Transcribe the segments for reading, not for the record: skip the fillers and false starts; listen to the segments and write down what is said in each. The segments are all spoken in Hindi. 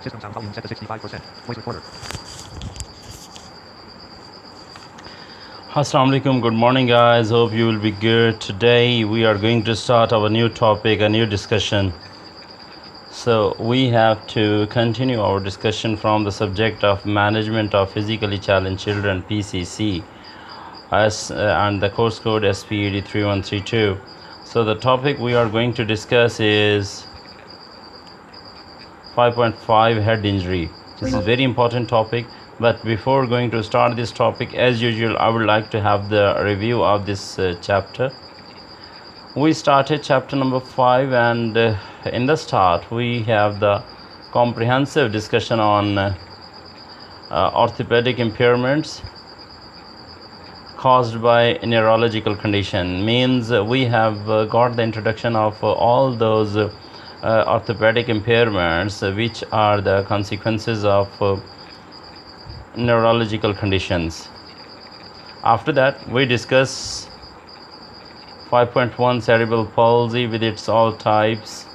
System sound volume set to 65%. Voice recorder. Assalamu alaikum, good morning guys, hope you will be good. Today we are going to start our new topic, a new discussion. So we have to continue our discussion from the subject of management of physically challenged children, PCC, and the course code SPED 3132. So the topic we are going to discuss is 5.5 head injury. This is very important topic, but before going to start this topic, as usual I would like to have the review of this chapter. We started chapter number 5, and in the start we have the comprehensive discussion on orthopedic impairments caused by neurological condition. Means we have got the introduction of all those orthopedic impairments which are the consequences of neurological conditions. After that we discuss 5.1 cerebral palsy with its all types,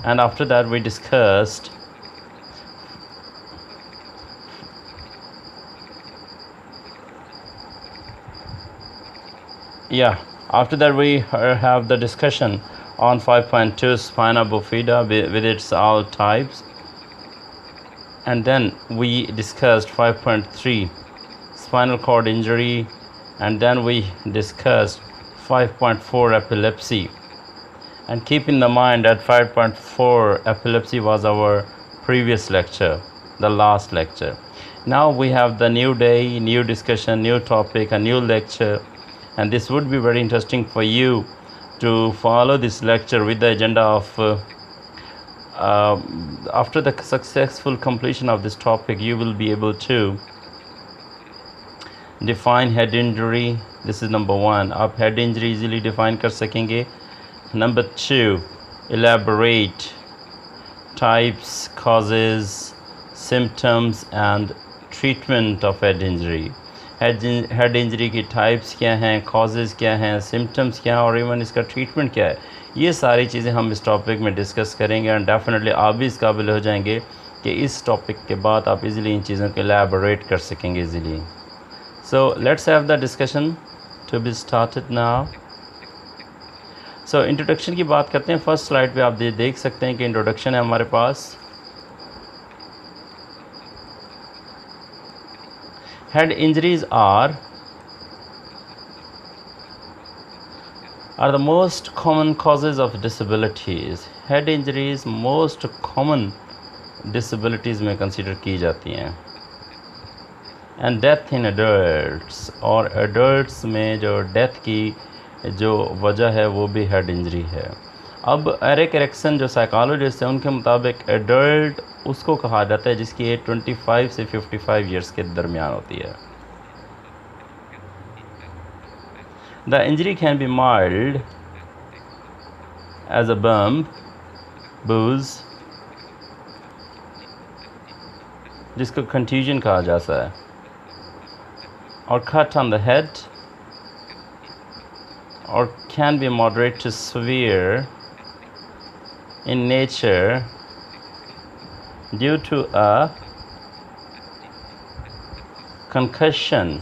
and after that we discussed after that we have the discussion on 5.2 spina bifida with its all types, and then we discussed 5.3 spinal cord injury, and then we discussed 5.4 epilepsy. And keep in the mind that 5.4 epilepsy was our previous lecture, the last lecture. Now we have the new day, new discussion, new topic, a new lecture, and this would be very interesting for you to follow this lecture with the agenda of after the successful completion of this topic you will be able to define head injury. This is number 1. आप head injury easily define कर सकेंगे. Number 2, elaborate types, causes, symptoms and treatment of head injury. head injury की types क्या हैं, causes क्या हैं, symptoms क्या हैं, और even इसका treatment क्या है. ये सारी चीज़ें हम इस टॉपिक में डिस्कस करेंगे, एंड डेफिनेटली आप भी इस काबिल हो जाएंगे कि इस टॉपिक के बाद आप इजीली इन चीज़ों को elaborate कर सकेंगे easily. So let's have the discussion to be started now. So introduction की बात करते हैं. फर्स्ट स्लाइड पे आप देख सकते हैं कि इंट्रोडक्शन है हमारे पास. Head injuries are the most common causes of disabilities. Head injuries most common disabilities में कंसिडर की जाती हैं. एंड डेथ इन एडल्ट्स, और एडल्ट्स में जो डेथ की जो वजह है वो भी हेड इंजरी है. अब एरिक एरिक्सन जो साइकोलॉजिस्ट हैं उनके मुताबिक एडल्ट उसको कहा जाता है जिसकी एज 25 से 55 ईयर्स के दरमियान होती है. The injury can be mild as a bump, bruise, जिसको कंट्यूजन कहा जाता है, or cut on the head, or can be moderate to severe in nature due to a concussion,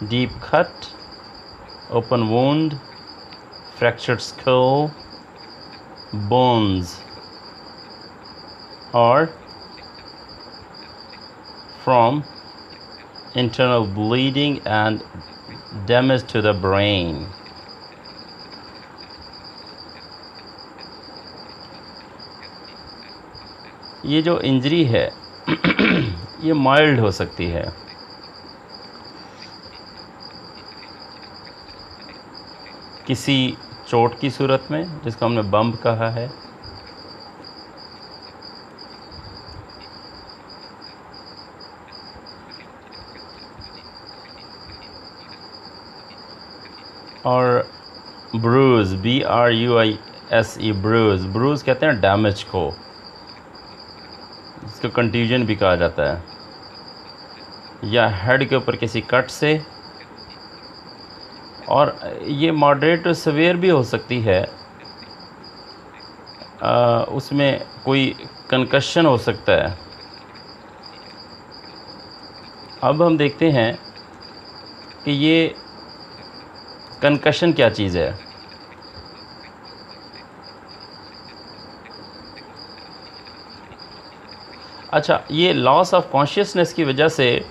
deep cut, open wound, fractured skull, bones, or from internal bleeding and damage to the brain. ये जो इंजरी है ये माइल्ड हो सकती है. किसी चोट की सूरत में जिसको हमने बम्प कहा है, और ब्रूज, BRUISE, ब्रूज कहते हैं डैमेज को, इसको कंट्यूजन भी कहा जाता है, या हेड के ऊपर किसी कट से. और ये मॉडरेट टू सीवियर भी हो सकती है. उसमें कोई कंकशन हो सकता है। अब हम देखते हैं कि ये कंकशन क्या चीज़ है। अच्छा, ये लॉस ऑफ कॉन्शियसनेस की वजह से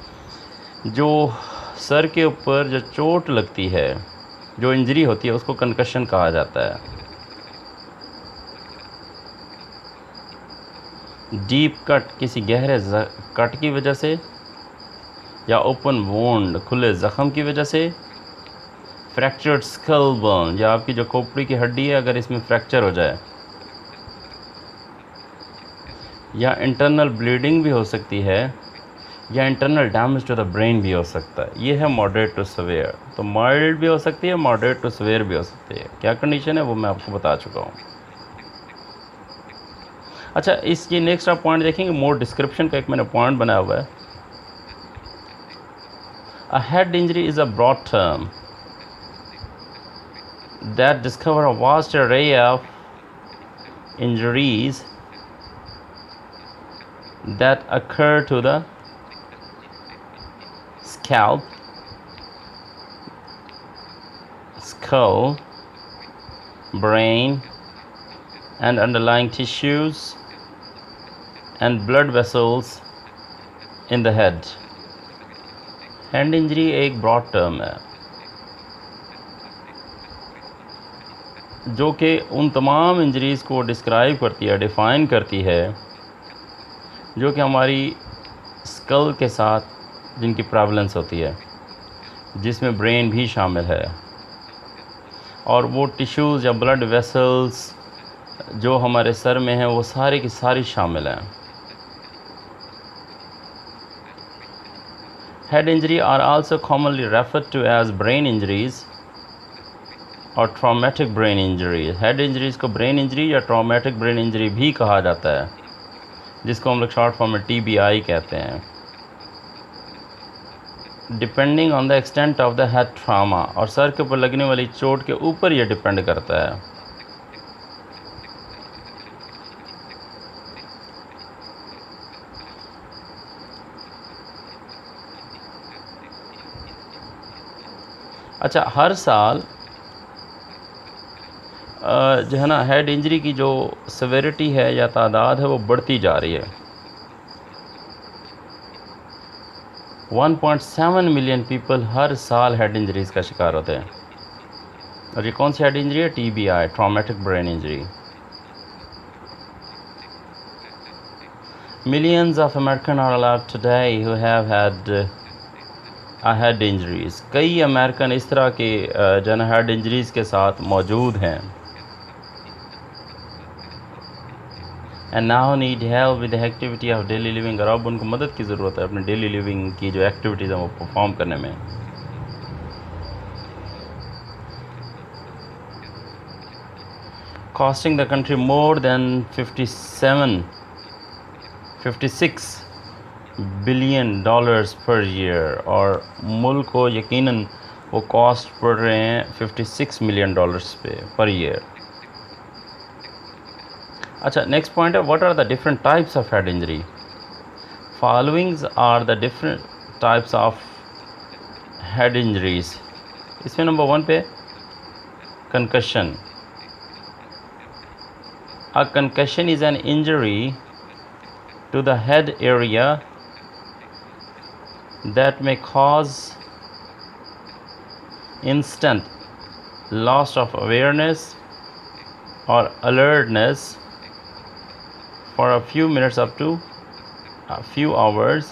जो सर के ऊपर जो चोट लगती है, जो इंजरी होती है, उसको कंकशन कहा जाता है। डीप कट, किसी गहरे कट की वजह से, या ओपन वोंड, खुले ज़ख़म की वजह से, फ्रैक्चर्ड स्कल बोन, या आपकी जो खोपड़ी की हड्डी है अगर इसमें फ्रैक्चर हो जाए, या इंटरनल ब्लीडिंग भी हो सकती है, या internal damage to the brain भी हो सकता है। ये है मॉडरेट टू सवेयर। तो माइल्ड भी हो सकती है, मॉडरेट टू सवेयर भी हो सकती है। क्या कंडीशन है वो मैं आपको बता चुका हूँ। अच्छा, इस ये नेक्स्ट आप पॉइंट देखेंगे, मोर डिस्क्रिप्शन का एक मैंने पॉइंट बनाया हुआ है। A head injury is a broad term that discover a vast array of injuries that occur to the scalp, skull, brain, and underlying tissues and blood vessels in the head. Hand injury एक broad term है जो कि उन तमाम इंजरीज़ को डिस्क्राइब करती है, डिफ़ाइन करती है, जो कि हमारी स्कल के साथ जिनकी प्रेवलेंस होती है, जिसमें ब्रेन भी शामिल है, और वो टिश्यूज़ या ब्लड वेसल्स जो हमारे सर में हैं वो सारी की सारी शामिल हैं। Head injury are also commonly referred to as brain injuries और traumatic brain injury. Head injuries को ब्रेन इंजरी या ट्रॉमेटिक ब्रेन इंजरी भी कहा जाता है, जिसको हम लोग शॉर्ट फॉर्म में TBI कहते हैं। Depending on the extent of the head trauma, और सर के ऊपर लगने वाली चोट के ऊपर यह डिपेंड करता है। अच्छा, हर साल जो है ना, हेड इंजरी की जो सेवेरिटी है या तादाद है वो बढ़ती जा रही है। 1.7 मिलियन पीपल हर साल हेड इंजरीज़ का शिकार होते हैं। और ये कौन सी हेड इंजरी है? TBI, traumatic brain injury. Millions of Americans are alive today who have had a head injuries. कई अमेरिकन इस तरह के जो है हेड इंजरीज़ के साथ मौजूद हैं, and now need help with the activity of daily living, और अब उनको मदद की ज़रूरत है अपनी डेली लिविंग की जो एक्टिविटीज़ हैं वो परफॉर्म करने में। Costing the country more than 56 billion dollars per year, और मुल्क को यकीनन वो कॉस्ट पड़ रहे हैं 56 मिलियन डॉलर्स पे पर ईयर। अच्छा, नेक्स्ट पॉइंट है, what are the different types of head injury? Followings are the different types of head injuries. इसमें नंबर 1 पे concussion. A concussion is an injury to the head area that may cause instant loss of awareness or alertness for a few minutes up to a few hours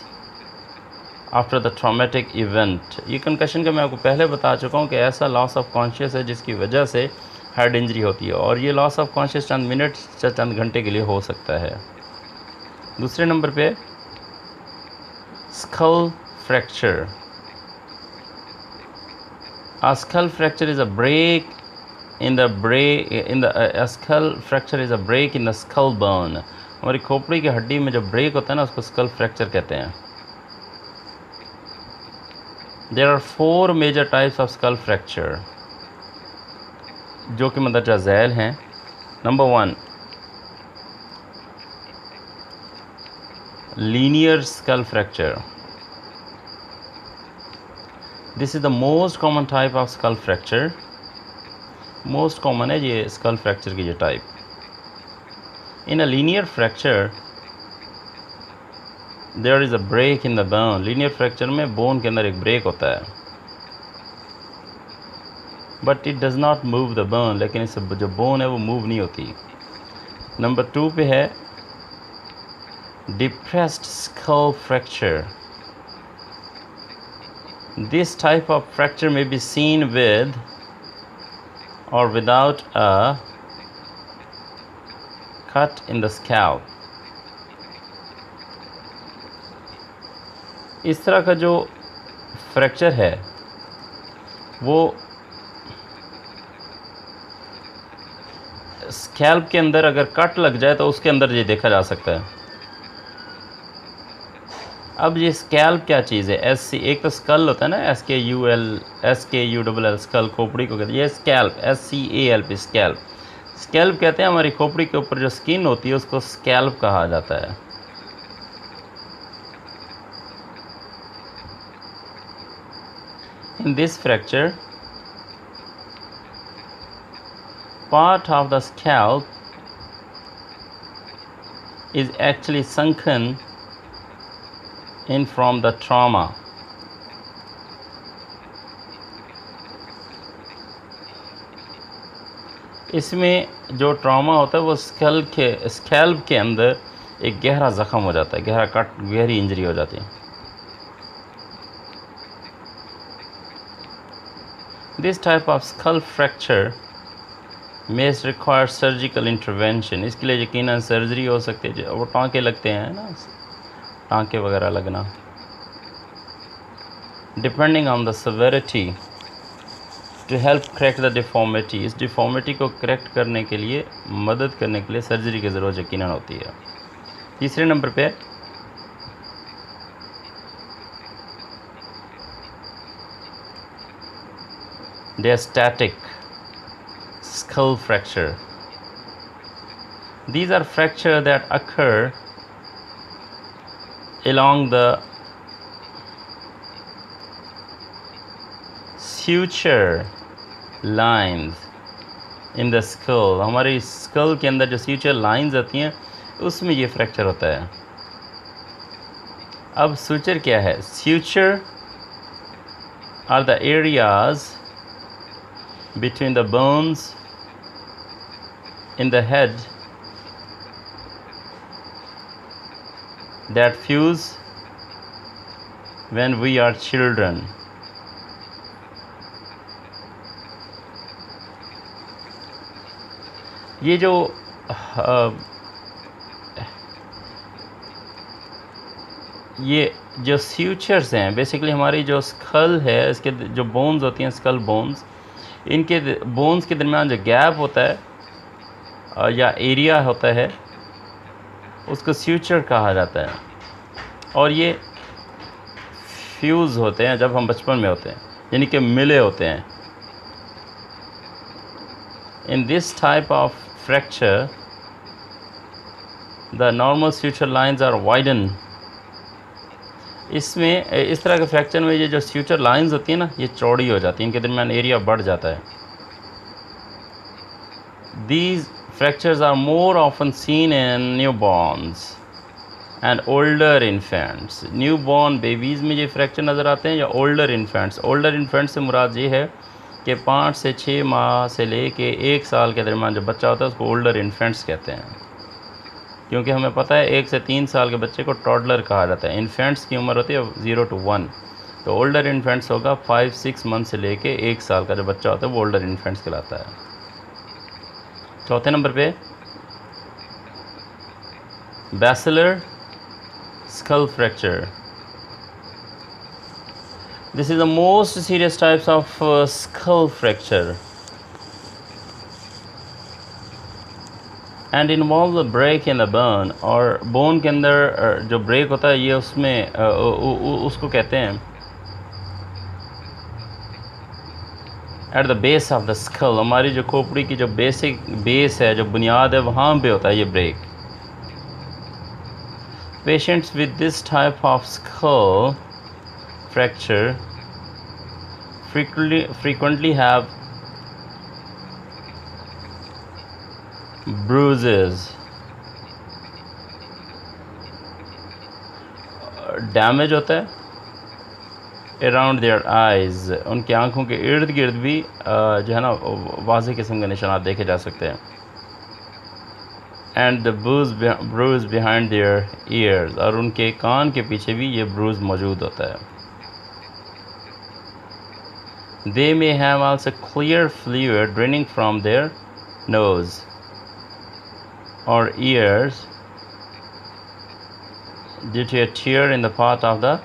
after the traumatic event. ये कंकशन का मैं आपको पहले बता चुका हूँ कि ऐसा लॉस ऑफ कॉन्शियस है जिसकी वजह से हेड इंजरी होती है, और ये loss of conscious Chand minute या चंद घंटे के लिए हो सकता है। दूसरे नंबर पे skull fracture. A skull fracture is a break in the a skull fracture is a break in the skull bone. हमारी खोपड़ी की हड्डी में जो ब्रेक होता है ना, उसको स्कल फ्रैक्चर कहते हैं। There are 4 major types of skull fracture जो कि मंदरजा झैल हैं। Number 1, linear skull fracture. This is the most common type of skull fracture. Most common है ये skull fracture की ये type. In a linear fracture, there is a break in the bone. Linear fracture में bone के अंदर एक break होता है. But it does not move the bone. लेकिन इस जो bone है वो move नहीं होती. नंबर 2 पे है depressed skull fracture. This type of fracture may be seen with or without a cut in the scalp. इस तरह का जो फ्रैक्चर है वो स्कैल्प के अंदर अगर कट लग जाए तो उसके अंदर ये देखा जा सकता है. अब ये स्कैल्प क्या चीज़ है? एक तो स्कल होता है ना, SKUL स्कल, खोपड़ी को कहते हैं. ये स्कैल्प SCALP स्कैल्प. स्कैल्प कहते हैं हमारी खोपड़ी के ऊपर जो स्किन होती है उसको स्कैल्प कहा जाता है. In this fracture, part of the scalp is actually sunken in from the trauma. इसमें जो ट्रॉमा होता है वो स्कैल्प के अंदर एक गहरा ज़ख़म हो जाता है, गहरी इंजरी हो जाती है. This type of skull fracture may require surgical intervention. इसके लिए यकीनन सर्जरी हो सकती है. वो टाँके लगते हैं ना, टाँके वगैरह लगना. Depending on the severity, to help correct the deformity. इस डिफॉर्मिटी को करेक्ट करने के लिए, मदद करने के लिए सर्जरी की ज़रूरत यकीनन होती है. तीसरे नंबर पे diastatic skull fracture. These are fractures that occur along the suture lines in the skull. हमारी skull के अंदर जो suture lines आती हैं उसमें ये fracture होता है. अब suture क्या है? Suture are the areas between the bones in the head that fuse when we are children. ये जो sutures हैं, बेसिकली हमारी जो स्कल है, इसके जो बोन्स होती हैं, स्कल बोन्स, इनके बोन्स के दरमियान जो गैप होता है या एरिया होता है उसको suture कहा जाता है. और ये फ्यूज़ होते हैं जब हम बचपन में होते हैं, यानी कि मिले होते हैं. In this type of fracture, the normal suture lines are widened. इसमें इस तरह के फ्रैक्चर में ये जो suture lines होती हैं ना, ये चौड़ी हो जाती हैं, इनके दरमियान एरिया बढ़ जाता है. These fractures are more often seen in newborns and older infants. Newborn babies में ये फ्रैक्चर नज़र आते हैं या older infants. Older infants से मुराद ये है कि 5 से 6 माह से ले के 1 साल के दरमियान जो बच्चा होता है उसको ओल्डर इन्फेंट्स कहते हैं. क्योंकि हमें पता है 1 से 3 साल के बच्चे को टॉडलर कहा जाता है. इन्फेंट्स की उम्र होती है 0 to 1. तो ओल्डर इन्फेंट्स होगा 5-6 मंथ से ले के 1 साल का जो बच्चा होता है वो ओल्डर इन्फेंट्स कहलाता है. चौथे नंबर पे basilar skull fracture. This is the most serious types of skull fracture and involve the break in the bone. और bone के अंदर जो break होता है ये उसमें उसको कहते हैं at the base of the skull. हमारी जो खोपड़ी की जो बेसिक बेस है, जो बुनियाद है, वहाँ पे होता है ये break. Patients with this type of skull fracture frequently have bruises, damage होता है अराउंड देयर आइज़, उनकी आंखों के इर्द गिर्द भी जो है ना वाज़ेह किस्म के निशानात देखे जा सकते हैं। And the bruise behind their ears, और उनके कान के पीछे भी ये ब्रूज मौजूद होता है। They may have also clear fluid draining from their nose और ears due to a tear in the part of the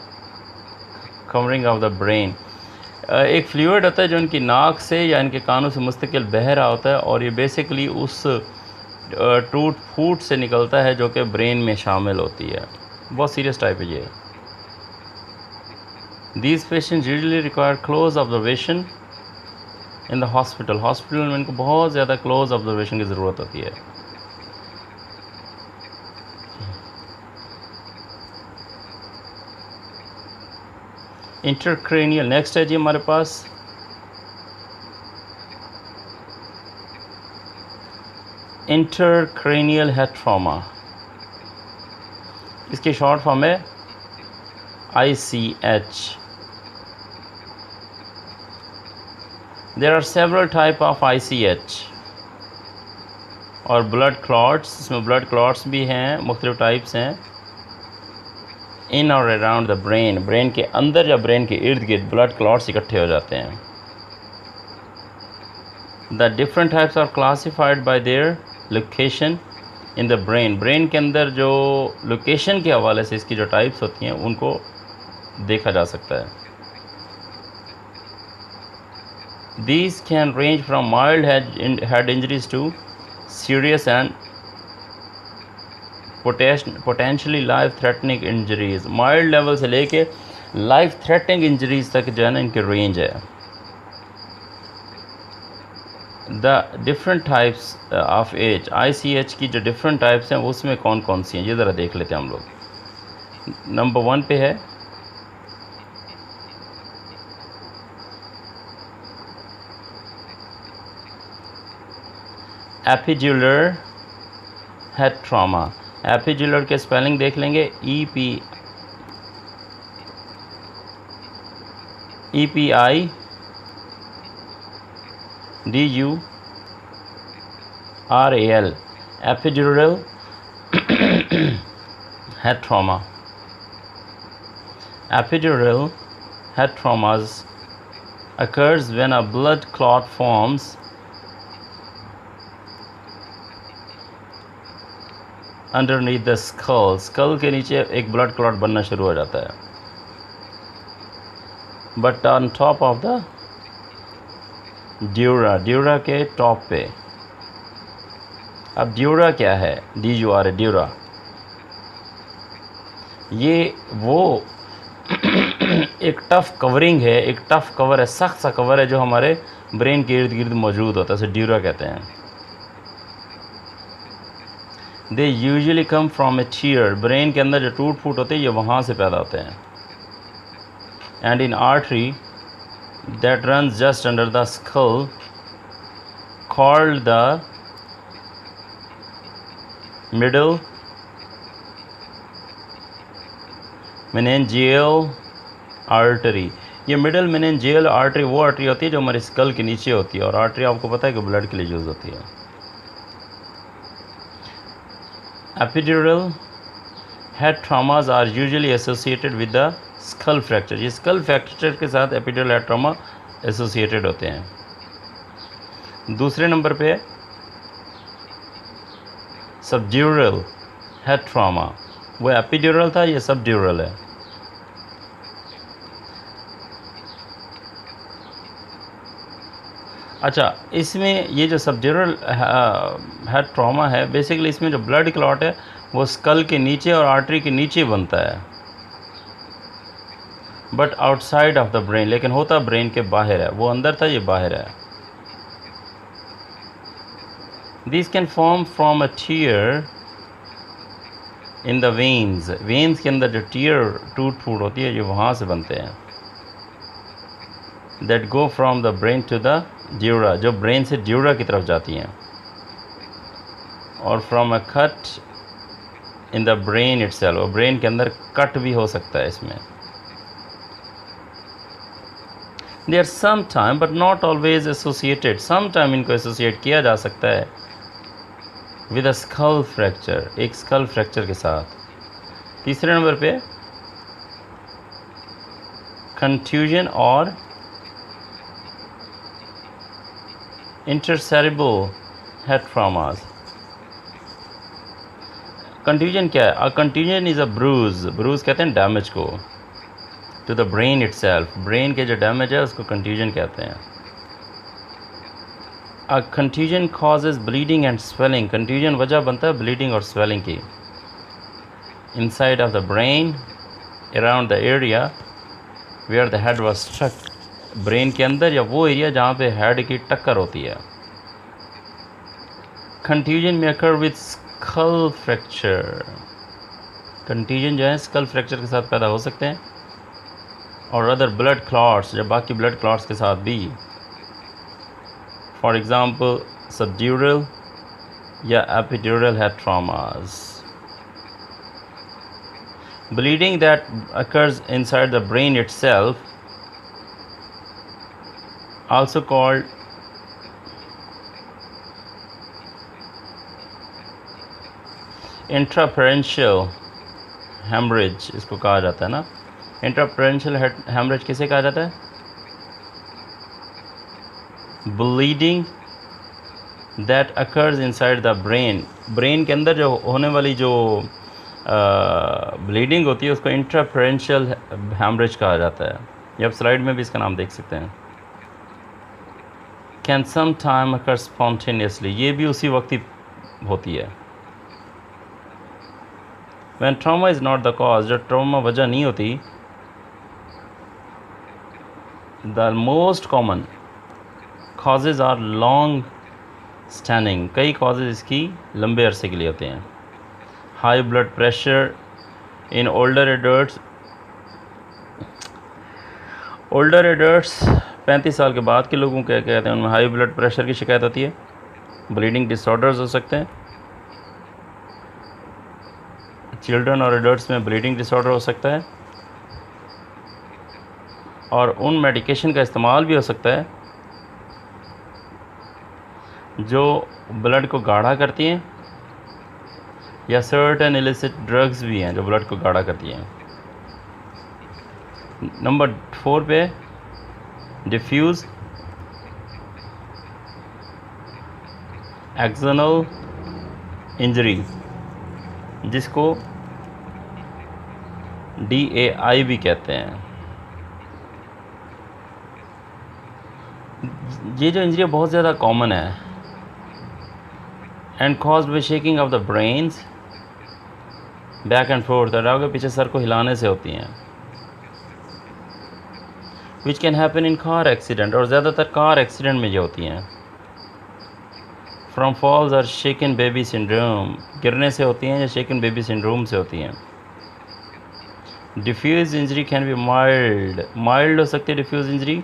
covering of the brain. एक फ्लूइड होता है जो इनकी नाक से या इनके कानों से मुस्तकिल बह रहा होता है, और ये बेसिकली उस टूट फूट से निकलता है जो कि ब्रेन में शामिल होती है। बहुत सीरियस टाइप है ये। These patients usually require close observation in the hospital. Hospital में इनको बहुत ज़्यादा क्लोज ऑब्जर्वेशन की ज़रूरत होती है। इंटरक्रेनियल नेक्स्ट है जी हमारे पास इंटरक्रेनियल हेड ट्रॉमा। इसकी शॉर्ट फॉर्म है ICH। There are several type of ICH और ब्लड क्लॉट्स, इसमें ब्लड क्लॉट्स भी हैं, मुख्तलिफ टाइप्स हैं। इन और अराउंड द ब्रेन, ब्रेन के अंदर या ब्रेन के इर्द गिर्द ब्लड क्लॉट्स इकट्ठे हो जाते हैं। The different types are classified by their location in the brain. Brain के अंदर जो लोकेशन के हवाले से इसकी जो टाइप्स होती हैं उनको देखा जा सकता है। These can range from mild head injuries to serious and potentially life threatening injuries. Mild level से लेके लाइफ थ्रेटनिंग इंजरीज तक जो है ना इनकी रेंज है। The different types of H, ICH की जो डिफरेंट टाइप्स हैं उसमें कौन कौन सी हैं ये ज़रा देख लेते हैं हम लोग। नंबर 1 पे है एपिड्यूलर हेड ट्रॉमा। एपिड्यूलर के स्पेलिंग देख लेंगे, EPIDURAL epidural head trauma. Epidural head traumas occurs when a blood clot forms underneath the skull. Skull के नीचे एक ब्लड क्लॉट बनना शुरू हो जाता है, but on top of the dura, dura के टॉप पे। अब ड्यूरा क्या है? DURA, dura. ये वो एक टफ़ कवरिंग है, एक टफ़ कवर है, सख्त सा कवर है जो हमारे ब्रेन के इर्द गिर्द मौजूद होता है, इसे ड्यूरा कहते हैं। They usually come from a tear, brain के अंदर जो टूट फूट होते हैं ये वहाँ से पैदा होते हैं। And in artery that runs just under the skull called the middle meningeal artery. ये मिडल मेनिंजियल आर्टरी वो आर्टरी होती है जो हमारे स्कल के नीचे होती है, और आर्टरी आपको पता है कि ब्लड के लिए यूज़ होती है। Epidural head traumas are usually associated with the skull fracture. ये skull fracture के साथ epidural head trauma associated होते हैं। दूसरे नंबर पे subdural head trauma, वो epidural था, ये subdural है। अच्छा, इसमें ये जो सबड्यूरल हेड ट्रॉमा है, बेसिकली इसमें जो ब्लड क्लॉट है वो स्कल के नीचे और आर्टरी के नीचे बनता है, but outside of the brain, लेकिन होता ब्रेन के बाहर है। वो अंदर था, ये बाहर है। This can form from a tier in the veins, veins के अंदर जो टीयर टूट फूट होती है, ये वहाँ से बनते हैं। That go from the brain to the dura, जो ब्रेन से ड्यूरा की तरफ जाती हैं। और from a cut in the brain itself, और ब्रेन के अंदर कट भी हो सकता है इसमें। They are some time but not always associated, some time इनको एसोसिएट किया जा सकता है विद अ स्कल फ्रैक्चर, एक स्कल फ्रैक्चर के साथ। तीसरे नंबर पे कंट्यूजन और इंटरसेरेब्रल हेड ट्रॉमास। कंट्यूजन क्या है? A contusion is a bruise, bruise कहते हैं डैमेज को, to the brain itself, brain के जो डैमेज है उसको कंट्यूजन कहते हैं। A contusion causes bleeding and swelling, contusion वजह बनता है ब्लीडिंग और स्वेलिंग की। Inside of the brain around the area where the head was struck, brain के अंदर या वो एरिया जहाँ पे हेड की टक्कर होती है। कंट्यूजन में occur with skull fracture, contusion जो है स्कल फ्रैक्चर के साथ पैदा हो सकते हैं, और अदर ब्लड क्लॉट्स, या बाकी ब्लड क्लॉट्स के साथ भी। फॉर एग्ज़ाम्पल सबड्यूरल या epidural head traumas. Bleeding that occurs inside the brain itself, also called intraparenchymal hemorrhage, इसको कहा जाता है ना। intraparenchymal hemorrhage किसे कहा जाता है? Bleeding that occurs inside the brain, brain के अंदर जो होने वाली जो ब्लीडिंग होती है उसको इंट्रापेरेंशियल हैमरेज कहा जाता है। ये आप स्लाइड में भी इसका नाम देख सकते हैं। Can some time occur spontaneously, ये भी उसी वक्त ही होती है। When trauma is not the cause, जब ट्रॉमा वजह नहीं होती, the most common causes are long standing, कई कॉजेज इसकी लंबे अरसे के लिए होते हैं। High blood pressure in older adults, older adults 35 साल के बाद के लोगों क्या कहते हैं, उनमें हाई ब्लड प्रेशर की शिकायत होती है। ब्लीडिंग डिसऑर्डर्स हो सकते हैं, चिल्ड्रन और एडल्ट्स में ब्लीडिंग डिसऑर्डर हो सकता है, और उन मेडिकेशन का इस्तेमाल भी हो सकता है जो ब्लड को गाढ़ा करती हैं, या सर्टेन इलिसिट ड्रग्स भी हैं जो ब्लड को गाढ़ा करती हैं। नंबर 4 पे डिफ्यूज एक्सटर्नल इंजरी, जिसको DAI भी कहते हैं। ये जो इंजरी बहुत ज़्यादा कॉमन है, and caused by shaking of the brains back and fourth, आगे पीछे सर को हिलाने से होती हैं। Which can happen in car accident, और ज़्यादातर कार एक्सीडेंट में ये होती हैं। फ्रॉम फॉल्स और शेकन बेबी सिंड्रोम, गिरने से होती हैं या शेकन बेबी सिंड्रोम से होती हैं। Diffuse injury can be mild, mild हो सकती है diffuse injury.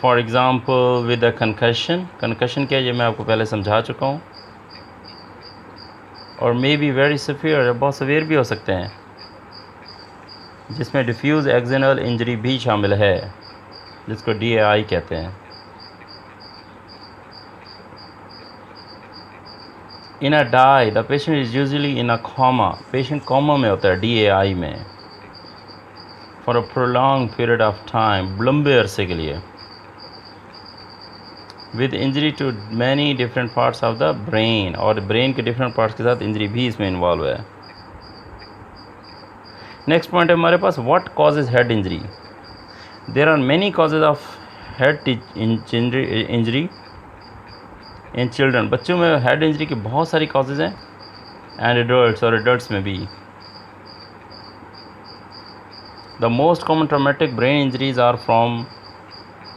For example with a concussion, concussion क्या है ये मैं आपको पहले समझा चुका हूँ। और मे बी वेरी सिवियर, बहुत सवेयर भी हो सकते हैं, जिसमें डिफ्यूज एक्सटर्नल इंजरी भी शामिल है, जिसको DAI कहते हैं। In a DAI the patient is usually in a coma, patient coma में होता है DAI में, for a prolong period of time, लंबे अरसे के लिए, with injury to many different parts of the brain, और ब्रेन के डिफरेंट पार्ट्स के साथ इंजरी भी इसमें इन्वॉल्व है। नेक्स्ट पॉइंट है हमारे पास, what causes head injury. There are many causes of head injury in children, बच्चों में हेड इंजरी की बहुत सारी कॉजेज हैं, एंड एडल्ट्स, और एडल्ट्स में भी। The most common traumatic brain injuries are from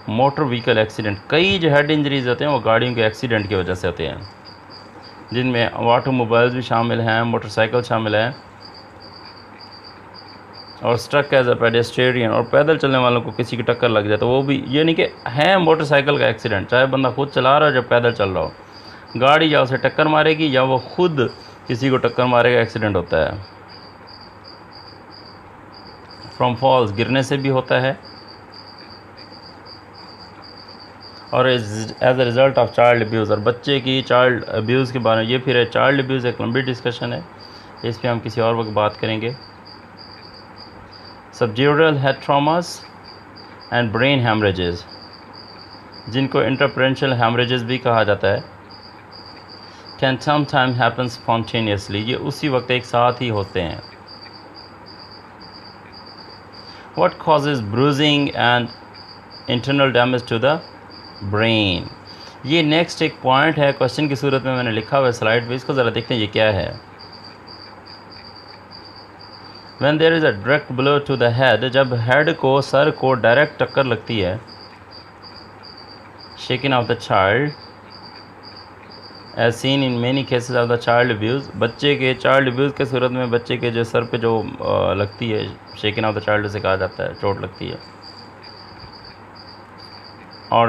motor vehicle accident, कई जो हेड इंजरीज होते हैं वो गाड़ियों के एक्सीडेंट की वजह से होते हैं। जिनमें ऑटोमोबाइल्स भी शामिल हैं, मोटरसाइकिल शामिल हैं, और स्ट्रक एज अ पेडेस्ट्रियन, और पैदल चलने वालों को किसी की टक्कर लग जाए तो वो भी, ये नहीं कि है मोटरसाइकिल का एक्सीडेंट, चाहे बंदा खुद चला रहा हो या पैदल चल रहा हो, गाड़ी या उसे टक्कर मारेगी या वो खुद किसी को टक्कर मारेगा, एक्सीडेंट होता है। फ्रॉम फॉल्स, गिरने से भी होता है, और as a result of child abuse, और बच्चे की चाइल्ड अब्यूज़ के बारे में, ये फिर है चाइल्ड अब्यूज़, एक लंबी डिस्कशन है, इस पर हम किसी और वक्त बात करेंगे। Subdural head traumas and brain haemorrhages, जिनको इंटरपेरेंशियल हेमरेजेस भी कहा जाता है, कैन समटाइम हैपन स्पॉन्टेनियसली, ये उसी वक्त एक साथ ही होते हैं। What causes bruising and internal damage to the brain, ये नेक्स्ट एक पॉइंट है, क्वेश्चन की सूरत में मैंने लिखा हुआ है स्लाइड पे, इसको ज़रा देखते हैं ये क्या है। When there is a direct blow to the head, जब हेड को, सर को डायरेक्ट टक्कर लगती है, shaking of the child, as seen in many cases of the child abuse, बच्चे के चाइल्ड अब्यूज़ के सूरत में बच्चे के जो सर पे जो लगती है, shaking of the child उसे कहा जाता है, चोट लगती है। और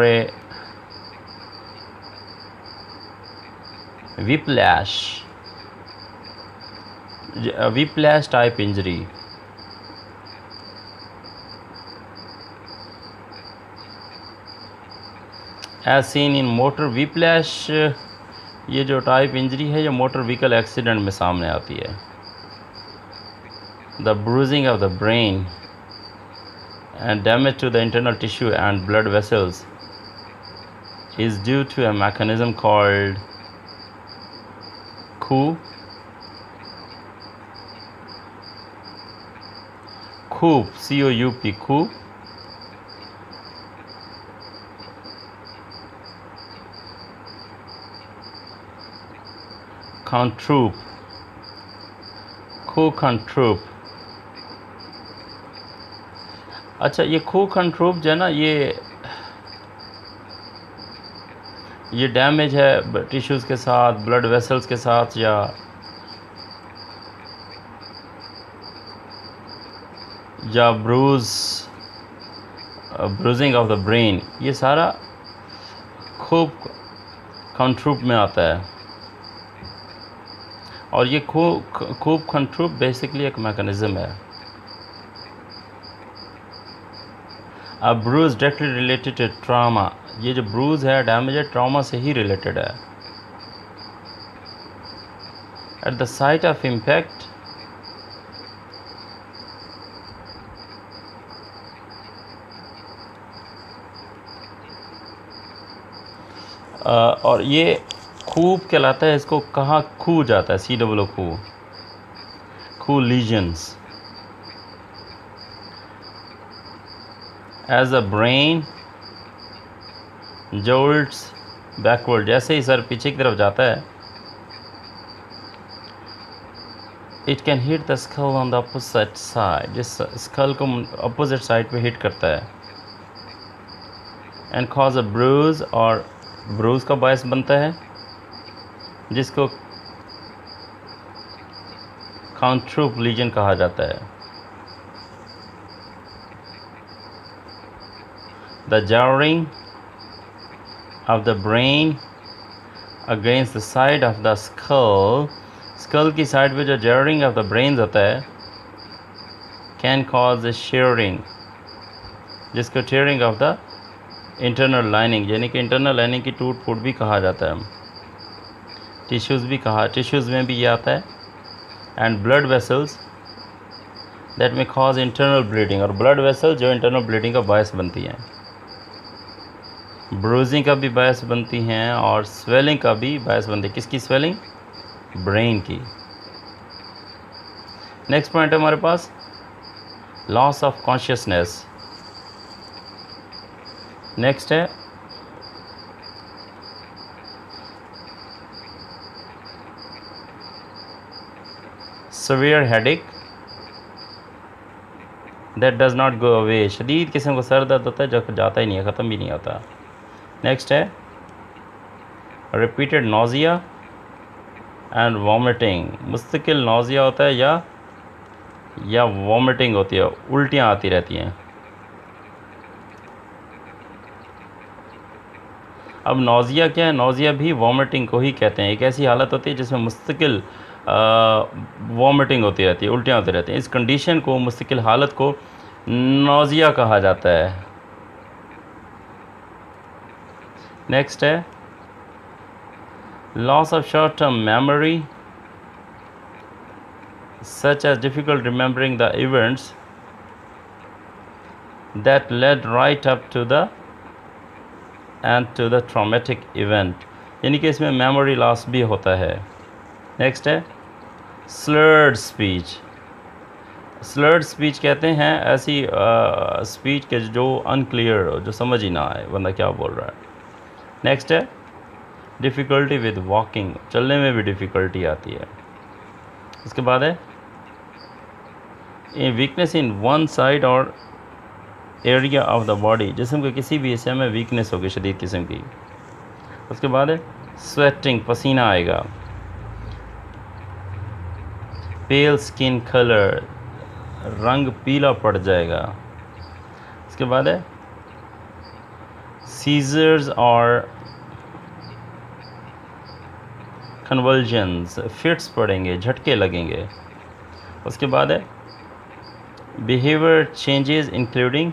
whiplash type injury, as seen in motor whiplash, ये जो टाइप इंजरी है ये मोटर व्हीकल एक्सीडेंट में सामने आती है। The bruising of the brain and damage to the internal tissue and blood vessels is due to a mechanism called COOP, C-O-U-P, COOP, controop, co-controop। अच्छा, ये co-controop जो है ना, ये डैमेज है टिश्यूज़ के साथ, ब्लड वेसल्स के साथ, या ब्रूजिंग ऑफ द ब्रेन, ये सारा खूब कंट्रूप में आता है। और ये खूब कंट्रूप बेसिकली एक मैकेनिज़्म है। अब bruise directly related to trauma, ये जो ब्रूज है, डैमेज है, ट्रामा से ही रिलेटेड है। At the site of impact, और ये खूब कहलाता है, इसको कहाँ खू जाता है, COO coup lesions, as a brain jolts backward, जैसे ही सर पीछे की तरफ जाता है, it can hit the skull on the opposite side, जिस स्कल को अपोजिट साइड पे हिट करता है, एंड कॉज अ ब्रूज, और ब्रूज का बायस बनता है, जिसको काउंट्रूप लीजन कहा जाता है। The jarring of the brain against the side of the skull, skull की साइड पे जो jarring of the brains होता है, can cause a shearing, जिसको tearing of the internal lining, यानी कि इंटरनल लाइनिंग की टूट फूट भी कहा जाता है। टिश्यूज़ में भी ये आता है। एंड ब्लड वेसल्स दैट में कॉज इंटरनल ब्लीडिंग, और ब्लड वेसल जो इंटरनल ब्लीडिंग का बायस बनती हैं, ब्रूजिंग का भी बायस बनती हैं, और स्वेलिंग का भी बायस बनती है। किसकी स्वेलिंग? ब्रेन की। नेक्स्ट पॉइंट है हमारे पास लॉस ऑफ कॉन्शियसनेस। नेक्स्ट है severe headache that does not go away, शदीद किस्म का सर दर्द होता है जो जाता ही नहीं है, ख़त्म भी नहीं होता। नेक्स्ट है repeated nausea एंड वॉमिटिंग। मुस्तकिल नौजिया होता है या वॉमिटिंग होती है, उल्टियाँ आती रहती हैं। अब नौजिया क्या है? नौजिया भी वॉमिटिंग को ही कहते हैं। एक ऐसी हालत होती है जिसमें मुस्तकिल वॉमिटिंग होती रहती है, उल्टियाँ होती रहती हैं। इस कंडीशन को, मुस्तकिल हालत को नौजिया कहा जाता है। नेक्स्ट है loss of short term memory such as difficult remembering the events that led right up to the traumatic event, यानी कि इसमें मेमोरी लॉस भी होता है। नेक्स्ट है slurred speech। slurred speech कहते हैं ऐसी स्पीच के जो अनक्लियर हो, जो समझ ही ना आए बंदा क्या बोल रहा है। नेक्स्ट है डिफ़िकल्टी विद वॉकिंग, चलने में भी डिफ़िकल्टी आती है। उसके बाद है वीकनेस इन वन साइड और एरिया ऑफ द बॉडी, जिस्म के किसी भी हिस्से में वीकनेस होगी शदीद किस्म की। उसके बाद है स्वेटिंग, पसीना आएगा। पेल स्किन कलर, रंग पीला पड़ जाएगा। उसके बाद है सीजर्स और कन्वल्जन्स, फिट्स पड़ेंगे, झटके लगेंगे। उसके बाद है behaviour changes including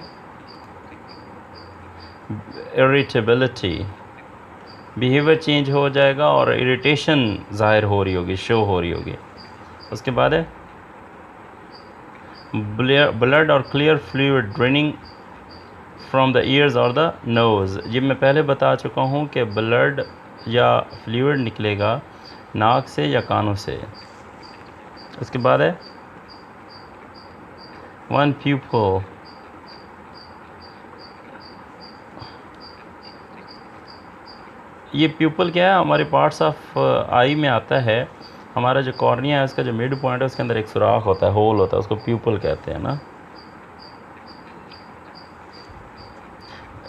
irritability, behaviour change हो जाएगा और इरिटेशन ज़ाहिर हो रही होगी, शो हो रही होगी। उसके बाद है ब्लड और clear fluid draining from the years और द नोज़। ये मैं पहले बता चुका हूँ कि ब्लड या फ्लूइड निकलेगा नाक से या कानों से। उसके बाद है वन प्यूपल, ये प्यूपल क्या है? हमारे पार्ट्स ऑफ आई में आता है। हमारा जो कॉर्निया है उसका जो मिड पॉइंट है उसके अंदर एक सुराख होता है, होल होता है, उसको प्यूपल कहते हैं ना।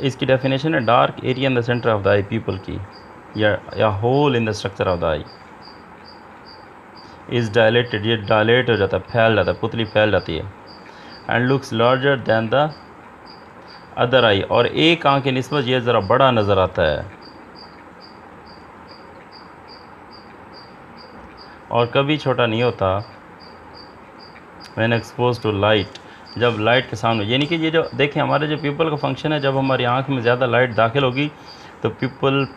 इसकी डेफिनेशन है dark area in the centre of the eye, pupil की, या hole in the structure of the eye is dilated, ये डायलेट हो जाता है, फैल जाता है, पुतली फैल जाती है। And looks larger than the other I, और एक आँख की निस्बत ये ज़रा बड़ा नज़र आता है और कभी छोटा नहीं होता। व्हेन एक्सपोज टू लाइट, जब लाइट के सामने, यानी कि ये जो देखें हमारे जो प्यूपल का फंक्शन है, जब हमारी आँख में ज़्यादा लाइट दाखिल होगी तो प्यूपल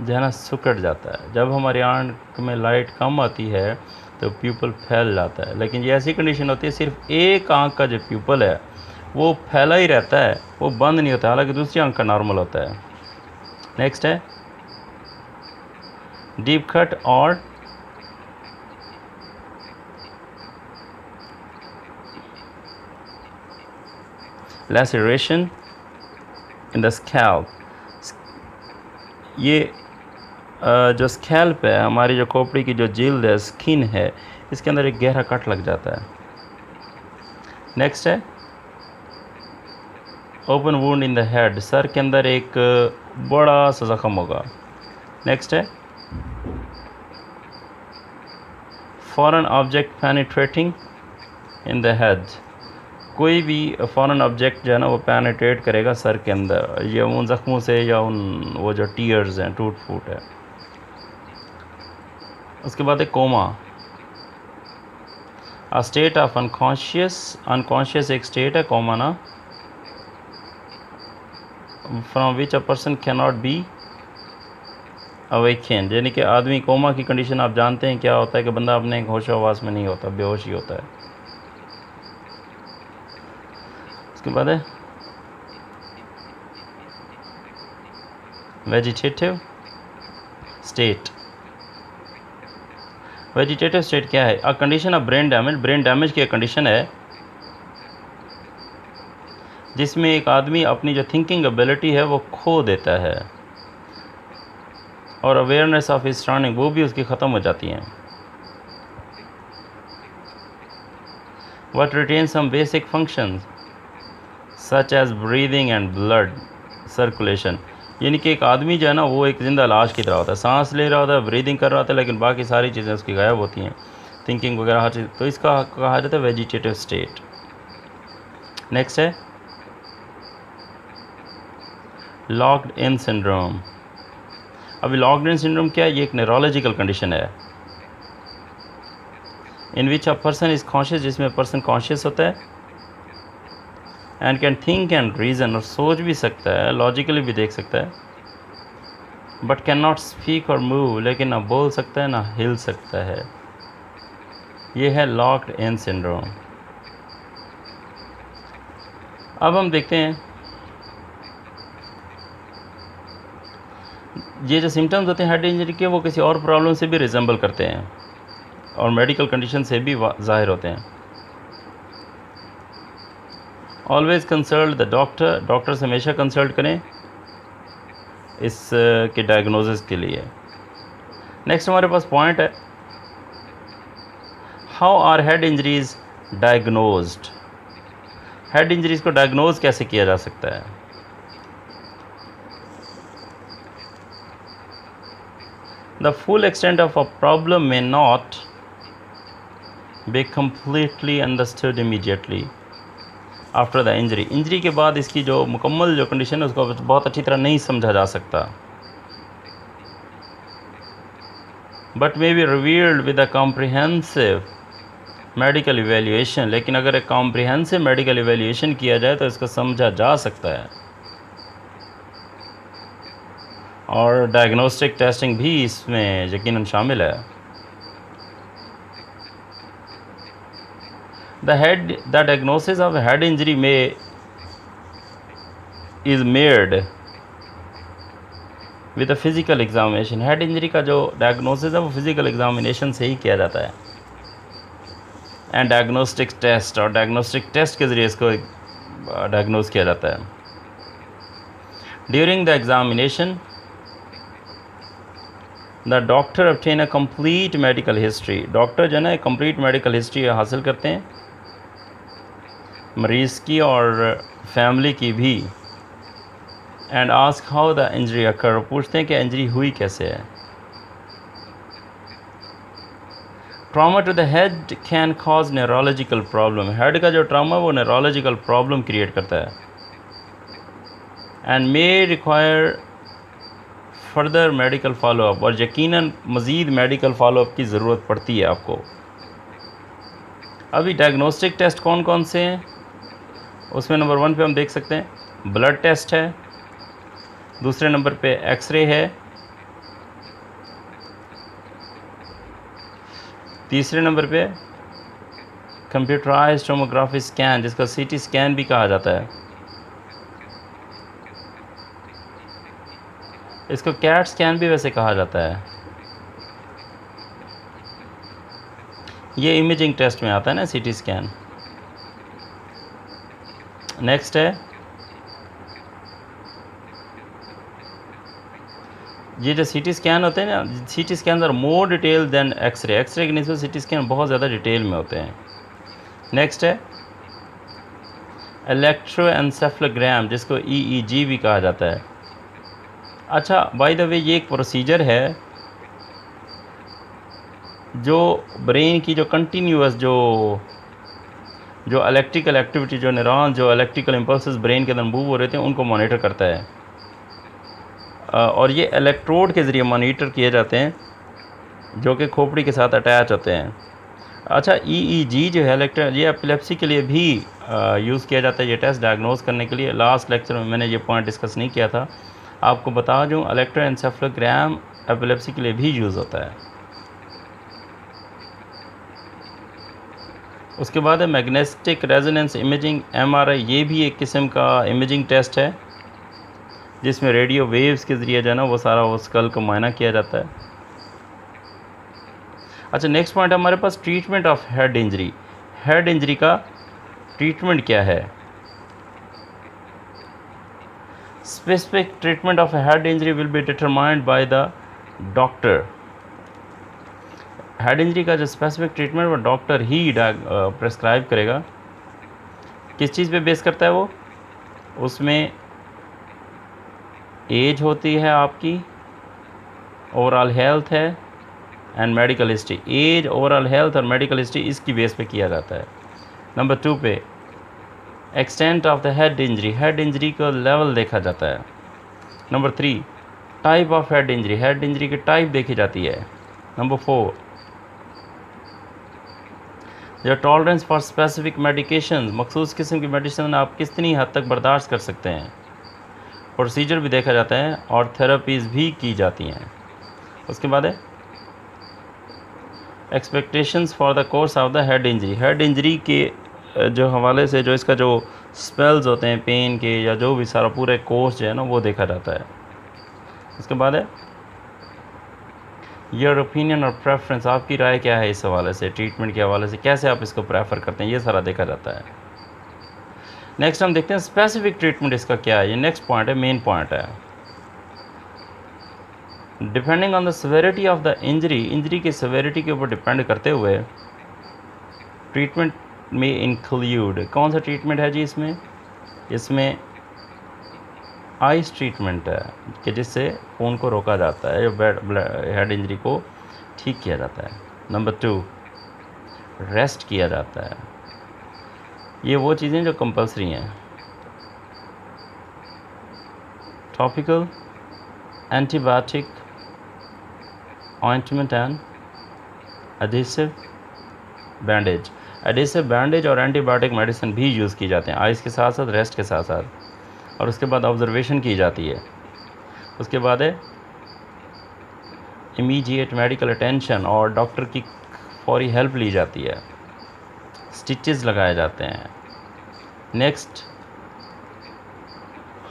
जो है ना सुकड़ जाता है। जब हमारी आँख में लाइट कम आती है तो प्यूपल फैल जाता है। लेकिन ये ऐसी कंडीशन होती है सिर्फ एक आँख का जो प्यूपल है वो फैला ही रहता है, वो बंद नहीं होता, हालांकि दूसरी आँख का नॉर्मल होता है। नेक्स्ट है डीप कट और लैसेरेशन इन द स्कैल्प, ये जो स्कैल्प है, हमारी जो खोपड़ी की जो जिल्द है, स्किन है, इसके अंदर एक गहरा कट लग जाता है। नेक्स्ट है open wound in the head, sir के अंदर एक बड़ा सा ज़ख्म होगा। नेक्स्ट है foreign object penetrating in the head, कोई भी फॉरेन ऑब्जेक्ट जो है ना वो पेनिट्रेट करेगा सर के अंदर, या उन ज़ख्मों से या उन वो जो टीयर्स हैं, टूट फूट है। उसके बाद है coma, a state of unconscious एक स्टेट है कोमा ना, from which a person can not be awakened, यानी कि आदमी कोमा की कंडीशन आप जानते हैं क्या होता है कि बंदा अपने होश आवास में नहीं होता, बेहोश ही होता है। उसके बाद है वेजिटेटिव स्टेट। वेजिटेटिव स्टेट क्या है? A condition of brain damage, brain damage की एक कंडीशन है जिसमें एक आदमी अपनी जो थिंकिंग एबिलिटी है वो खो देता है और अवेयरनेस ऑफ हिज सराउंडिंग वो भी उसकी ख़त्म हो जाती हैं। But retain some basic functions such as breathing and blood circulation, यानी कि एक आदमी जो है ना वो एक ज़िंदा लाश की तरह होता है, सांस ले रहा होता है, ब्रीदिंग कर रहा होता है, लेकिन बाकी सारी चीज़ें उसकी गायब होती हैं, थिंकिंग वगैरह हर चीज़। तो इसका कहा जाता है वेजिटेटिव स्टेट। नेक्स्ट है लॉक्ड इन सिंड्रोम। अभी लॉक्ड इन सिंड्रोम क्या है? ये एक न्यूरोलॉजिकल कंडीशन है इन विच अ पर्सन इज़ कॉन्शियस, जिसमें पर्सन कॉन्शियस होता है and can think and reason, और सोच भी सकता है, लॉजिकली भी देख सकता है, बट कैन नॉट स्पीक और मूव, लेकिन ना बोल सकता है ना हिल सकता है। ये है लॉक्ड इन सिंड्रोम। अब हम देखते हैं ये जो सिम्टम्स होते हैं हेड इंजरी के, वो किसी और प्रॉब्लम से भी रिजेंबल करते हैं और मेडिकल कंडीशन से भी ज़ाहिर होते हैं। Always consult the doctor, doctor से हमेशा कंसल्ट करें इस के डायग्नोसिस के लिए। नेक्स्ट हमारे पास पॉइंट है how are head injuries diagnosed. Head injuries को डायग्नोज कैसे किया जा सकता है? The full extent of a problem may not be completely understood immediately after the injury. Injury के बाद इसकी जो मुकम्मल जो कंडीशन है उसको बहुत अच्छी तरह नहीं समझा जा सकता, but may be revealed with a comprehensive medical evaluation. लेकिन अगर एक कॉम्प्रिहेंसिव मेडिकल इवेल्यूएशन किया जाए तो इसको समझा जा सकता है, और डायग्नोस्टिक टेस्टिंग भी इसमें यकीनन शामिल है। The diagnosis of head injury में is made with a physical examination. Head injury का जो डायग्नोसिस है वो फिज़िकल एग्जामिनेशन से ही किया जाता है, एंड डायग्नोस्टिक टेस्ट, और डायग्नोस्टिक टेस्ट के ज़रिए इसको डायग्नोज किया जाता है। During the examination the doctor obtain a complete medical history. Doctor जो है ना कंप्लीट मेडिकल हिस्ट्री हासिल करते हैं मरीज़ की और फैमिली की भी, and ask how the injury occur. पूछते हैं कि इंजरी हुई कैसे है। Trauma to the head can cause neurological problem. Head का जो ट्रॉमा वो न्यूरोलॉजिकल प्रॉब्लम क्रिएट करता है, and may require further medical follow up, और यकीनन मज़ीद मेडिकल फॉलोअप की ज़रूरत पड़ती है आपको। अभी डायग्नोस्टिक टेस्ट कौन कौन से हैं उसमें नंबर 1 पे हम देख सकते हैं ब्लड टेस्ट है, दूसरे नंबर पे एक्सरे है, तीसरे नंबर पे कंप्यूटराइज्ड टोमोग्राफी स्कैन, जिसका सीटी स्कैन भी कहा जाता है। इसको कैट स्कैन भी वैसे कहा जाता है। ये इमेजिंग टेस्ट में आता है ना सीटी स्कैन। नेक्स्ट है ये जो सीटी स्कैन होते हैं ना, CT scan are more detail than X-ray. X-ray के निस्बत सीटी स्कैन बहुत ज़्यादा डिटेल में होते हैं। नेक्स्ट है इलेक्ट्रोएन्सेफलोग्राम, जिसको ईईजी भी कहा जाता है। अच्छा, बाय द वे ये एक प्रोसीजर है जो ब्रेन की जो कंटिन्यूअस जो इलेक्ट्रिकल एक्टिविटी, जो न्यूरॉन, जो इलेक्ट्रिकल इम्पल्सेस ब्रेन के अंदर मूव हो रहे थे उनको मॉनिटर करता है, और ये इलेक्ट्रोड के ज़रिए मॉनिटर किए जाते हैं जो कि खोपड़ी के साथ अटैच होते हैं। अच्छा, ईईजी जो है ये एपिलेप्सी के लिए भी यूज़ किया जाता है, ये टेस्ट डायग्नोज करने के लिए। लास्ट लेक्चर में मैंने ये पॉइंट डिस्कस नहीं किया था, आपको बता दूं इलेक्ट्रोएन्सेफलोग्राम एपिलेप्सी के लिए भी यूज़ होता है। उसके बाद है मैग्नेटिक रेजोनेंस इमेजिंग, एमआरआई। ये भी एक किस्म का इमेजिंग टेस्ट है जिसमें रेडियो वेव्स के ज़रिए जो है ना वो सारा वो स्कल का मुआयना किया जाता है। अच्छा, नेक्स्ट पॉइंट हमारे पास treatment of head injury. Head injury का ट्रीटमेंट क्या है? Specific treatment of head injury will be determined by the doctor. Head injury का जो स्पेसिफिक ट्रीटमेंट वो डॉक्टर ही प्रेस्क्राइब करेगा। किस चीज़ पे बेस करता है वो? उसमें एज होती है आपकी, ओवरऑल हेल्थ है, and medical history. Age, overall health और मेडिकल हिस्ट्री इसकी बेस पे किया जाता है। नंबर 2 पे extent of the head injury, head injury का लेवल देखा जाता है। Number 3 type of head injury की टाइप देखी जाती है। नंबर 4 जो टॉलरेंस फॉर स्पेसिफिक मेडिकेशन, मखसूस किस्म की मेडिसिन आप कितनी हद तक बर्दाश्त कर सकते हैं। प्रोसीजर भी देखा जाता है और थेरेपीज़ भी की जाती हैं। उसके बाद है expectations for the course of the head injury, head injury के जो हवाले से जो इसका जो स्पेल्स होते हैं पेन के या जो भी सारा पूरे कोर्स जो है ना वो देखा जाता है। उसके बाद है योर ओपिनियन और प्रेफरेंस, आपकी राय क्या है इस हवाले से, ट्रीटमेंट के हवाले से कैसे आप इसको प्रेफर करते हैं, ये सारा देखा जाता है। नेक्स्ट हम देखते हैं स्पेसिफिक ट्रीटमेंट इसका क्या है। ये नेक्स्ट पॉइंट है, मेन पॉइंट है। Depending on the severity of the injury की सेवेरिटी के ऊपर डिपेंड करते हुए ट्रीटमेंट में इंक्लूड, कौन सा ट्रीटमेंट है जी इसमें आइस ट्रीटमेंट है कि जिससे खून को रोका जाता है, जो हेड इंजरी को ठीक किया जाता है। नंबर 2 रेस्ट किया जाता है। ये वो चीज़ें जो कंपलसरी हैं। Topical, antibiotic, ointment and adhesive bandage. Adhesive bandage और एंटीबायोटिक मेडिसिन भी यूज़ की जाते हैं आइस के साथ साथ, रेस्ट के साथ साथ। और उसके बाद ऑब्जर्वेशन की जाती है। उसके बाद है इमीडिएट मेडिकल अटेंशन और डॉक्टर की फौरी हेल्प ली जाती है। स्टिचेस लगाए जाते हैं। Next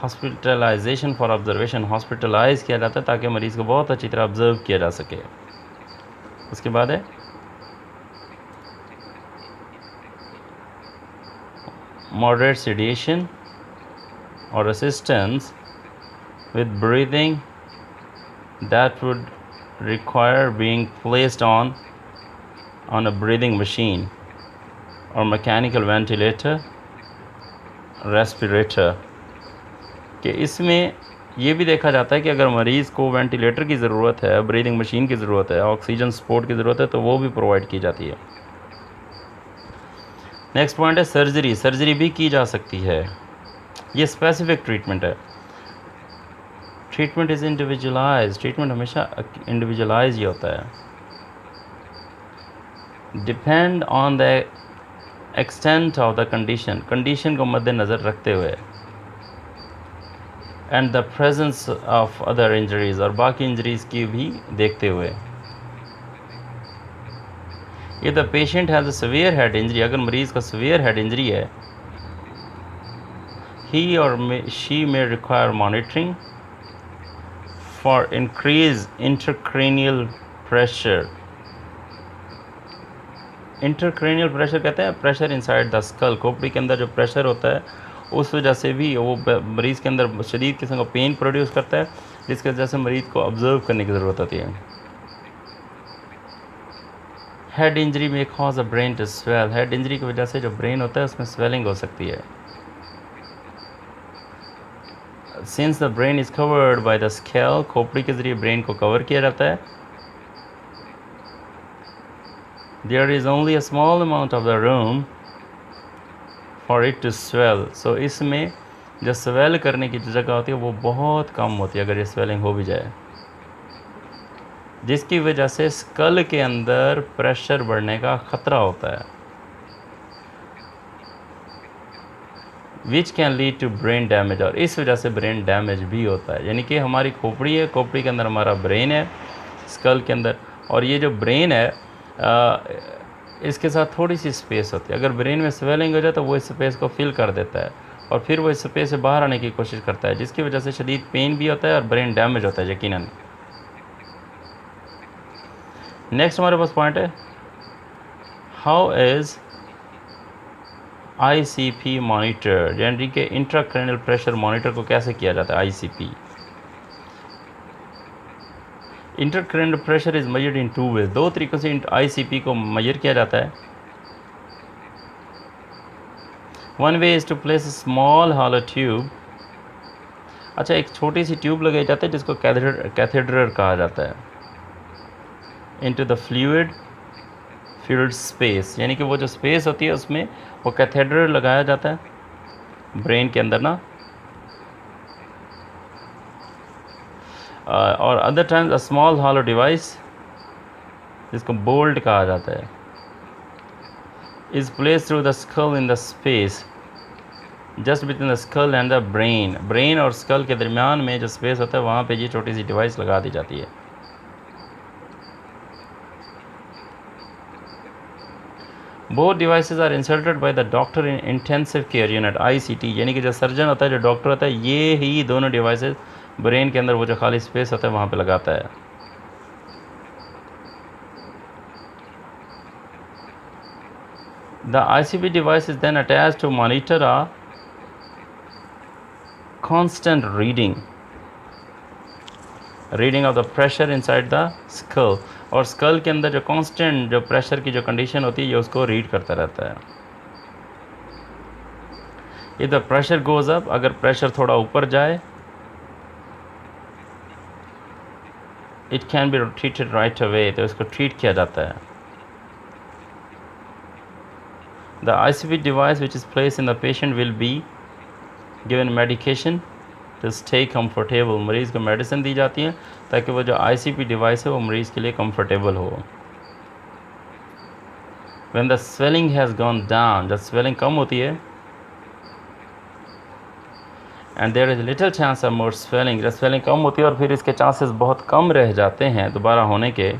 hospitalization for observation, hospitalize किया जाता है ताकि मरीज़ को बहुत अच्छी तरह ऑब्जर्व किया जा सके। उसके बाद है मॉडरेट सेडिएशन और assistance with breathing that would require being placed on a breathing machine or mechanical ventilator, respirator। कि इसमें ये भी देखा जाता है कि अगर मरीज़ को वेंटिलेटर की ज़रूरत है, ब्रीदिंग मशीन की ज़रूरत है, ऑक्सीजन सपोर्ट की ज़रूरत है तो वो भी प्रोवाइड की जाती है। नेक्स्ट पॉइंट है सर्जरी, सर्जरी भी की जा सकती है। ये स्पेसिफिक ट्रीटमेंट है। ट्रीटमेंट इज़ इंडिविजुअलाइज, ट्रीटमेंट हमेशा इंडिविजुअलाइज ही होता है। Depend on the extent of the condition को मद्देनज़र रखते हुए, and the presence of other injuries, और बाकी इंजरीज़ की भी देखते हुए। ये the patient has a severe head injury, अगर मरीज़ का सीवियर हेड इंजरी है, ही और she may require monitoring for increase intracranial pressure. Intracranial pressure कहते हैं प्रेशर इनसाइड द स्कल, खोपड़ी के अंदर जो प्रेशर होता है उस वजह से भी वो मरीज़ के अंदर शदीद किस्म का पेन प्रोड्यूस करता है, जिसकी वजह से मरीज़ को ऑब्जर्व करने की ज़रूरत होती है। हेड इंजरी में cause a brain to swell, head injury की वजह से जो ब्रेन होता है उसमें स्वेलिंग हो सकती है। Since the brain is covered by the skull, खोपड़ी के ज़रिए ब्रेन को कवर किया जाता है। There is only a small amount of the room for it to swell, so इसमें जो स्वेल करने की जो जगह होती है वो बहुत कम होती है अगर ये स्वेलिंग हो भी जाए, जिसकी वजह से स्कल के अंदर प्रेशर बढ़ने का ख़तरा होता है, which can lead to brain damage, और इस वजह से ब्रेन डैमेज भी होता है। यानी कि हमारी खोपड़ी है, खोपड़ी के अंदर हमारा ब्रेन है स्कल के अंदर, और ये जो ब्रेन है इसके साथ थोड़ी सी स्पेस होती है। अगर ब्रेन में स्वेलिंग हो जाए तो वो इस स्पेस को फिल कर देता है और फिर वो इस स्पेस से बाहर आने की कोशिश करता है, जिसकी वजह से शदीद पेन भी होता है और ब्रेन डैमेज होता है यकीनन। नेक्स्ट हमारे पास पॉइंट है हाउ इज़ ICP मॉनिटर, यानी कि इंट्राक्रैनियल प्रेशर मॉनिटर को कैसे किया जाता है। ICP intracranial pressure is measured in 2 ways, 2 तरीक़ों से ICP को मेजर किया जाता है। One way is to place a small hollow tube अच्छा, एक छोटी सी ट्यूब लगाई जाती है जिसको कैथेड्रल कहा जाता है, into the fluid field space, यानी कि वो जो स्पेस होती है उसमें वो कैथेड्रल लगाया जाता है ब्रेन के अंदर ना। और अदर टाइम्स अ स्मॉल हॉलो डिवाइस जिसको बोल्ट कहा जाता है is place through the skull in the space just between the skull and the brain. Brain और स्कल के दरमियान में जो स्पेस होता है वहाँ पे ये छोटी सी डिवाइस लगा दी जाती है। Both devices are inserted by the doctor in intensive care unit ICT, यानी कि जो सर्जन होता है, जो डॉक्टर होता है, ये ही दोनों डिवाइसेस ब्रेन के अंदर वो जो खाली स्पेस होता है वहाँ पे लगाता है। The ICP device is then attached to monitor a constant reading of the pressure inside the skull, और स्कल के अंदर जो कांस्टेंट जो प्रेशर की जो कंडीशन होती है ये उसको रीड करता रहता है। If the pressure goes up, अगर प्रेशर थोड़ा ऊपर जाए, it can be treated right away, तो इसको ट्रीट किया जाता है। The ICP device which is placed in the patient will be given medication to stay comfortable, मरीज़ को मेडिसिन दी जाती है ताकि वो जो ICP डिवाइस है वो मरीज़ के लिए कंफर्टेबल हो। When the swelling has gone down, जब स्वेलिंग कम होती है, and there is little chance of more swelling, जब स्वेलिंग कम होती है और फिर इसके चांसेस बहुत कम रह जाते हैं दोबारा होने के,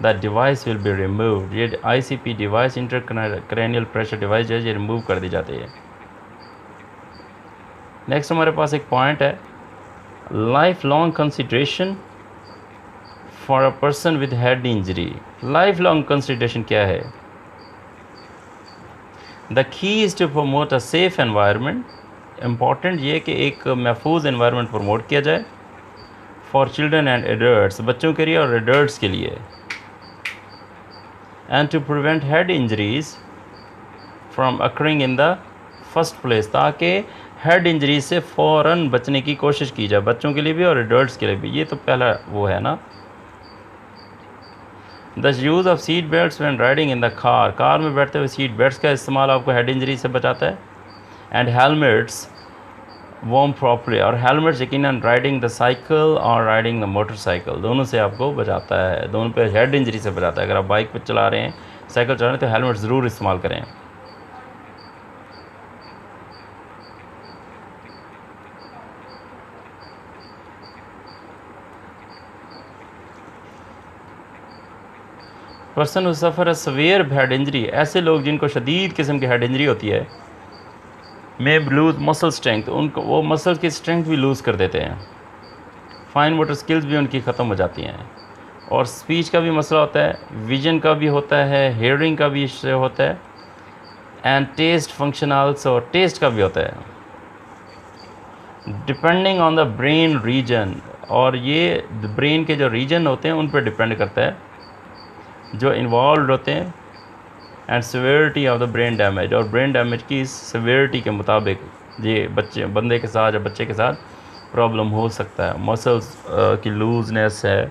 the device will be removed, ये ICP device intracranial pressure device जो है ये रिमूव कर दी जाती है। नेक्स्ट हमारे पास एक पॉइंट है, life long consideration for a person with head injury. Life long consideration क्या है? The key is to promote a safe environment, important ये कि एक महफूज एनवायरनमेंट प्रमोट किया जाए फॉर चिल्ड्रन एंड एडल्ट्स, बच्चों के लिए और एडल्ट्स के लिए, and to prevent head injuries from occurring in the first place, ताकि हेड इंजरी से फ़ौरन बचने की कोशिश की जाए, बच्चों के लिए भी और एडल्ट्स के लिए भी। ये तो पहला वो है ना। The use of seat belts when riding in the car, car में बैठते हुए सीट बेल्ट्स का इस्तेमाल आपको हेड इंजरी से बचाता है। एंड हेलमेट्स वॉर्म प्रॉपरली, और हेलमेट्स यकीनन राइडिंग द साइकिल और राइडिंग द मोटरसाइकिल दोनों से आपको बचाता है, दोनों पे हेड इंजरी से बचाता है। अगर आप बाइक पर चला रहे हैं, साइकिल चला रहे हैं, तो हेलमेट ज़रूर इस्तेमाल करें। Person who suffer a severe head injury, ऐसे लोग जिनको शदीद किस्म की हेड इंजरी होती है, मे लूज़ मसल स्ट्रेंथ, उनको वो मसल की स्ट्रेंथ भी लूज़ कर देते हैं। फाइन मोटर स्किल्स भी उनकी ख़त्म हो जाती हैं, और स्पीच का भी मसला होता है, विजन का भी होता है, हेयरिंग का भी इससे होता है, and taste function also, taste का भी होता है, depending on the brain region, और ये ब्रेन के जो रीजन होते हैं उन पर डिपेंड करता है जो इन्वॉल्व होते हैं, and severity of the brain damage, और ब्रेन डैमेज की सिवियरिटी के मुताबिक ये बंदे के साथ या बच्चे के साथ प्रॉब्लम हो सकता है। मसल्स की लूजनेस है,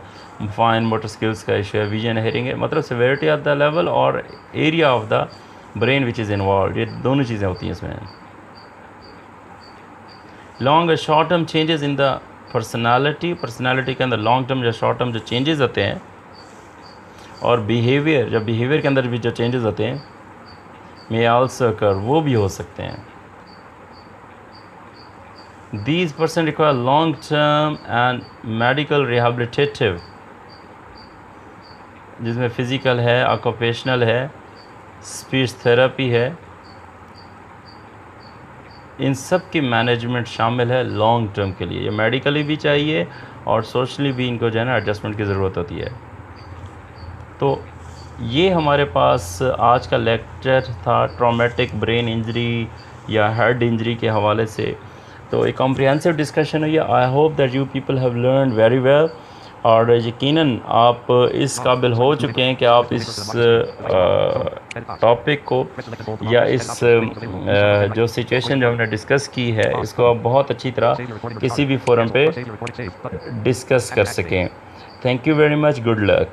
फाइन मोटर स्किल्स का इशू है, विजन हेयरिंग है, मतलब सिवियरिटी ऑफ द लेवल और area of the brain which is involve, ये दोनों चीज़ें होती हैं इसमें। Long short term changes in the personality के अंदर लॉन्ग टर्म या शॉर्ट टर्म जो चेंजेस होते हैं, और बिहेवियर के अंदर भी जो चेंजेस होते हैं, मे आल्सो अकर, वो भी हो सकते हैं। These person require long term and medical rehabilitative, जिसमें फ़िज़िकल है, ऑक्यूपेशनल है, स्पीच थेरेपी है, इन सब की मैनेजमेंट शामिल है लॉन्ग टर्म के लिए। ये मेडिकली भी चाहिए और सोशली भी इनको जो है ना एडजस्टमेंट की ज़रूरत होती है। तो ये हमारे पास आज का लेक्चर था ट्रॉमेटिक ब्रेन इंजरी या हेड इंजरी के हवाले से। तो एक कॉम्प्रिहेंसिव डिस्कशन हुई है। I hope that you people have learn very well. और यकीनन आप इस काबिल हो चुके हैं कि आप इस टॉपिक को या इस जो सिचुएशन जो हमने डिस्कस की है इसको आप बहुत अच्छी तरह किसी भी फोरम पे डिस्कस कर सकें। Thank you very much, good luck.